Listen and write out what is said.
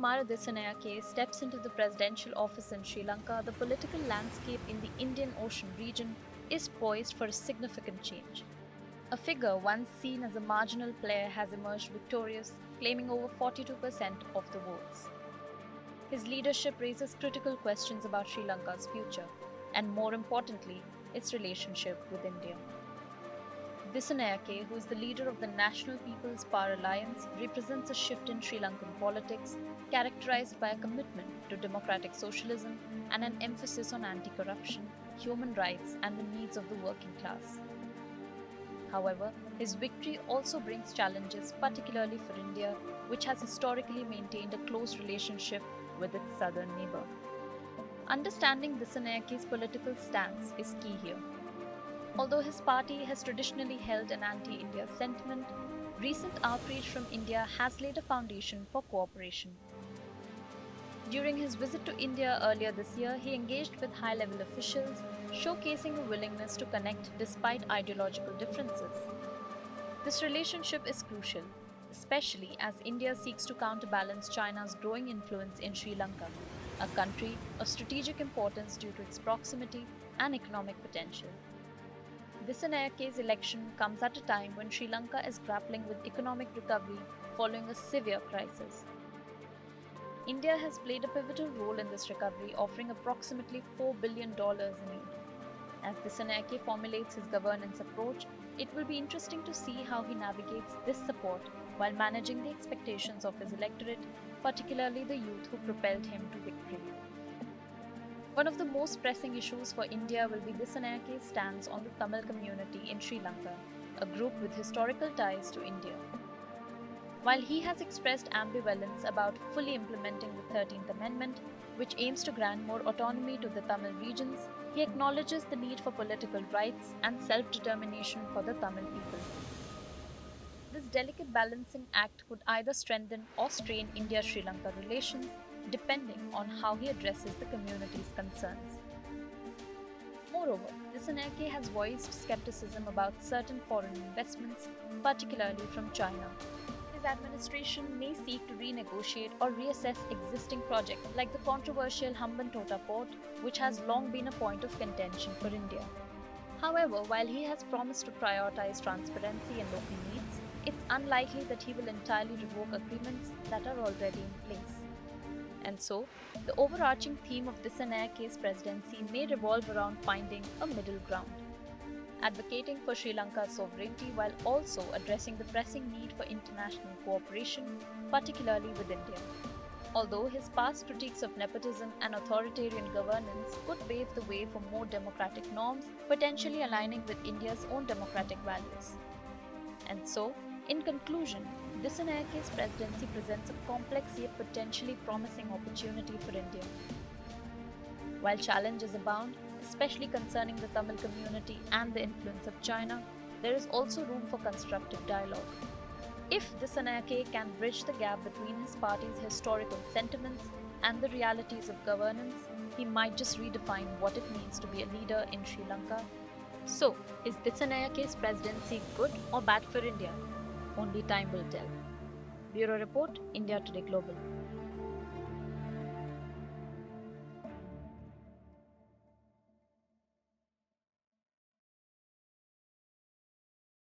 Kumara Dissanayake steps into the presidential office in Sri Lanka, the political landscape in the Indian Ocean region is poised for a significant change. A figure once seen as a marginal player has emerged victorious, claiming over 42% of the votes. His leadership raises critical questions about Sri Lanka's future, and more importantly, its relationship with India. Dissanayake, who is the leader of the National People's Power Alliance, represents a shift in Sri Lankan politics characterized by a commitment to democratic socialism and an emphasis on anti-corruption, human rights, and the needs of the working class. However, his victory also brings challenges, particularly for India, which has historically maintained a close relationship with its southern neighbor. Understanding Disanayake's political stance is key here. Although his party has traditionally held an anti-India sentiment, recent outreach from India has laid a foundation for cooperation. During his visit to India earlier this year, he engaged with high-level officials, showcasing a willingness to connect despite ideological differences. This relationship is crucial, especially as India seeks to counterbalance China's growing influence in Sri Lanka, a country of strategic importance due to its proximity and economic potential. Disanayake's election comes at a time when Sri Lanka is grappling with economic recovery following a severe crisis. India has played a pivotal role in this recovery, offering approximately $4 billion in aid. As Dissanayake formulates his governance approach, it will be interesting to see how he navigates this support while managing the expectations of his electorate, particularly the youth who propelled him to victory. One of the most pressing issues for India will be Disanayake's stance on the Tamil community in Sri Lanka, a group with historical ties to India. While he has expressed ambivalence about fully implementing the 13th Amendment, which aims to grant more autonomy to the Tamil regions, he acknowledges the need for political rights and self-determination for the Tamil people. This delicate balancing act could either strengthen or strain India-Sri Lanka relations, depending on how he addresses the community's concerns. Moreover, Dissanayake has voiced skepticism about certain foreign investments, particularly from China. His administration may seek to renegotiate or reassess existing projects like the controversial Hambantota port, which has long been a point of contention for India. However, while he has promised to prioritize transparency and local needs, it's unlikely that he will entirely revoke agreements that are already in place. And so, the overarching theme of Disanayake's presidency may revolve around finding a middle ground, advocating for Sri Lanka's sovereignty while also addressing the pressing need for international cooperation, particularly with India. Although his past critiques of nepotism and authoritarian governance could pave the way for more democratic norms, potentially aligning with India's own democratic values. And so, in conclusion, Disanayake's presidency presents a complex yet potentially promising opportunity for India. While challenges abound, especially concerning the Tamil community and the influence of China, there is also room for constructive dialogue. If Dissanayake can bridge the gap between his party's historical sentiments and the realities of governance, he might just redefine what it means to be a leader in Sri Lanka. So, is Disanayake's presidency good or bad for India? Only time will tell. Bureau Report, India Today Global.